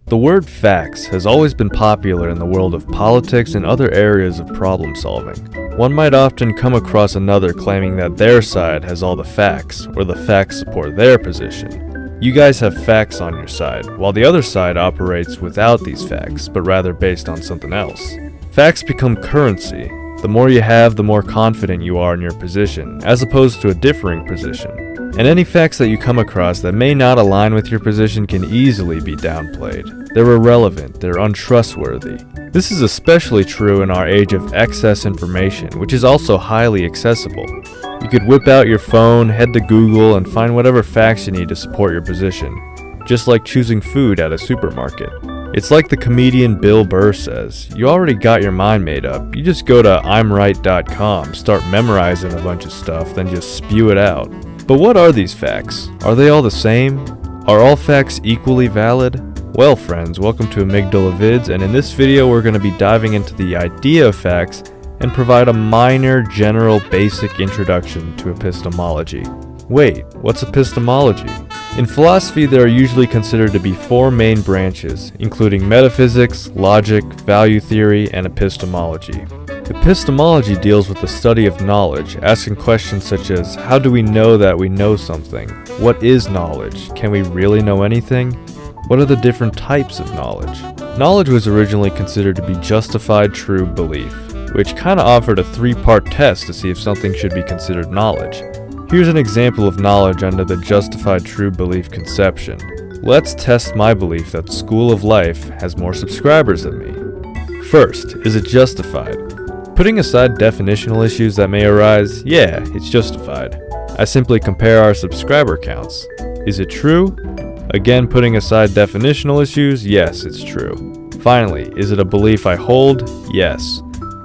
The word facts has always been popular in the world of politics and other areas of problem solving. One might often come across another claiming that their side has all the facts, or the facts support their position. You guys have facts on your side, while the other side operates without these facts, but rather based on something else. Facts become currency. The more you have, the more confident you are in your position, as opposed to a differing position. And any facts that you come across that may not align with your position can easily be downplayed. They're irrelevant, they're untrustworthy. This is especially true in our age of excess information, which is also highly accessible. You could whip out your phone, head to Google, and find whatever facts you need to support your position, just like choosing food at a supermarket. It's like the comedian Bill Burr says, you already got your mind made up. You just go to imright.com, start memorizing a bunch of stuff, then just spew it out. But what are these facts? Are they all the same? Are all facts equally valid? Well friends, welcome to Amygdala Vids, and in this video we're going to be diving into the idea of facts and provide a minor, general, basic introduction to epistemology. Wait, what's epistemology? In philosophy there are usually considered to be four main branches, including metaphysics, logic, value theory, and epistemology. Epistemology deals with the study of knowledge, asking questions such as, how do we know that we know something? What is knowledge? Can we really know anything? What are the different types of knowledge? Knowledge was originally considered to be justified true belief, which kinda offered a three-part test to see if something should be considered knowledge. Here's an example of knowledge under the justified true belief conception. Let's test my belief that School of Life has more subscribers than me. First, is it justified? Putting aside definitional issues that may arise, yeah, it's justified. I simply compare our subscriber counts. Is it true? Again, putting aside definitional issues, yes, it's true. Finally, is it a belief I hold? Yes.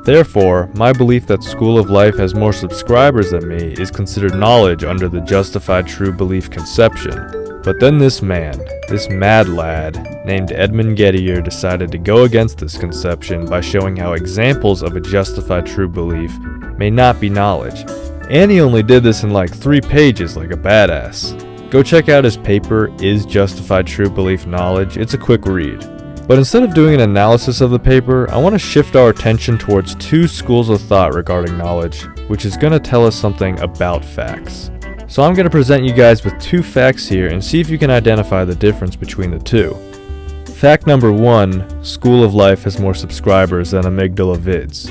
Therefore, my belief that School of Life has more subscribers than me is considered knowledge under the justified true belief conception. But then this man, this mad lad, named Edmund Gettier decided to go against this conception by showing how examples of a justified true belief may not be knowledge. And he only did this in like 3 pages like a badass. Go check out his paper, Is Justified True Belief Knowledge? It's a quick read. But instead of doing an analysis of the paper, I want to shift our attention towards 2 schools of thought regarding knowledge, which is going to tell us something about facts. So I'm going to present you guys with 2 facts here and see if you can identify the difference between the 2. Fact number 1, School of Life has more subscribers than Amygdala Vids.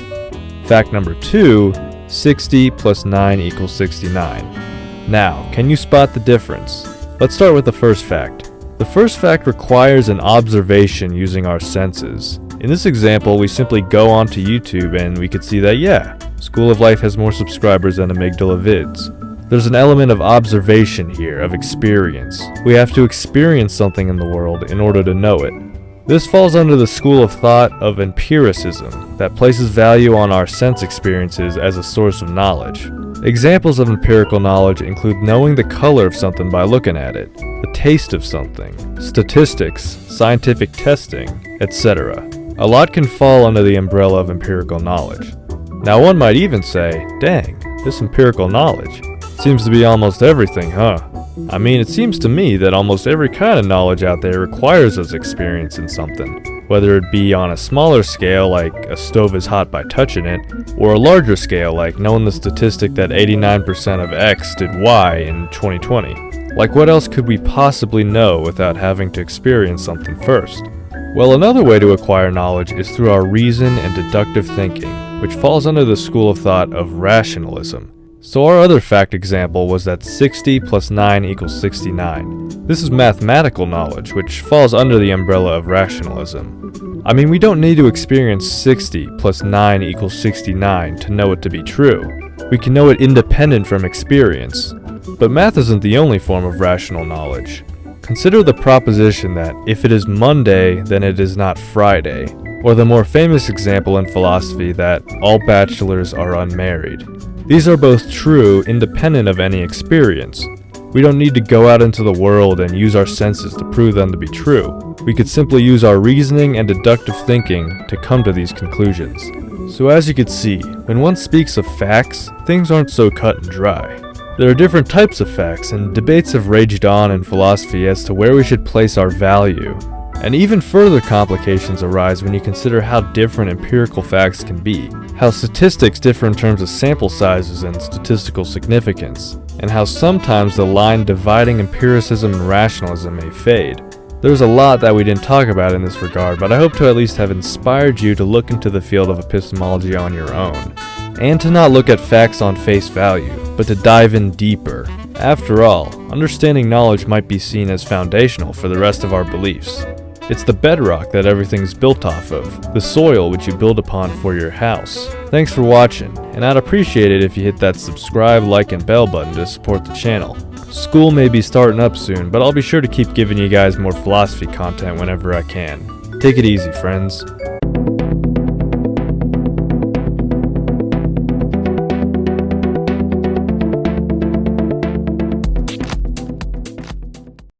Fact number 2, 60 plus 9 equals 69. Now, can you spot the difference? Let's start with the first fact. The first fact requires an observation using our senses. In this example, we simply go onto YouTube and we could see that yeah, School of Life has more subscribers than Amygdala Vids. There's an element of observation here, of experience. We have to experience something in the world in order to know it. This falls under the school of thought of empiricism that places value on our sense experiences as a source of knowledge. Examples of empirical knowledge include knowing the color of something by looking at it, the taste of something, statistics, scientific testing, etc. A lot can fall under the umbrella of empirical knowledge. Now one might even say, dang, this empirical knowledge seems to be almost everything, huh? I mean, it seems to me that almost every kind of knowledge out there requires us experiencing something, whether it be on a smaller scale like a stove is hot by touching it, or a larger scale like knowing the statistic that 89% of X did Y in 2020. Like what else could we possibly know without having to experience something first? Well, another way to acquire knowledge is through our reason and deductive thinking, which falls under the school of thought of rationalism. So our other fact example was that 60 plus 9 equals 69. This is mathematical knowledge, which falls under the umbrella of rationalism. I mean, we don't need to experience 60 plus 9 equals 69 to know it to be true. We can know it independent from experience. But math isn't the only form of rational knowledge. Consider the proposition that if it is Monday, then it is not Friday, or the more famous example in philosophy that all bachelors are unmarried. These are both true independent of any experience. We don't need to go out into the world and use our senses to prove them to be true. We could simply use our reasoning and deductive thinking to come to these conclusions. So as you could see, when one speaks of facts, things aren't so cut and dry. There are different types of facts, and debates have raged on in philosophy as to where we should place our value. And even further complications arise when you consider how different empirical facts can be, how statistics differ in terms of sample sizes and statistical significance, and how sometimes the line dividing empiricism and rationalism may fade. There's a lot that we didn't talk about in this regard, but I hope to at least have inspired you to look into the field of epistemology on your own, and to not look at facts on face value, but to dive in deeper. After all, understanding knowledge might be seen as foundational for the rest of our beliefs. It's the bedrock that everything's built off of, the soil which you build upon for your house. Thanks for watching, and I'd appreciate it if you hit that subscribe, like, and bell button to support the channel. School may be starting up soon, but I'll be sure to keep giving you guys more philosophy content whenever I can. Take it easy, friends.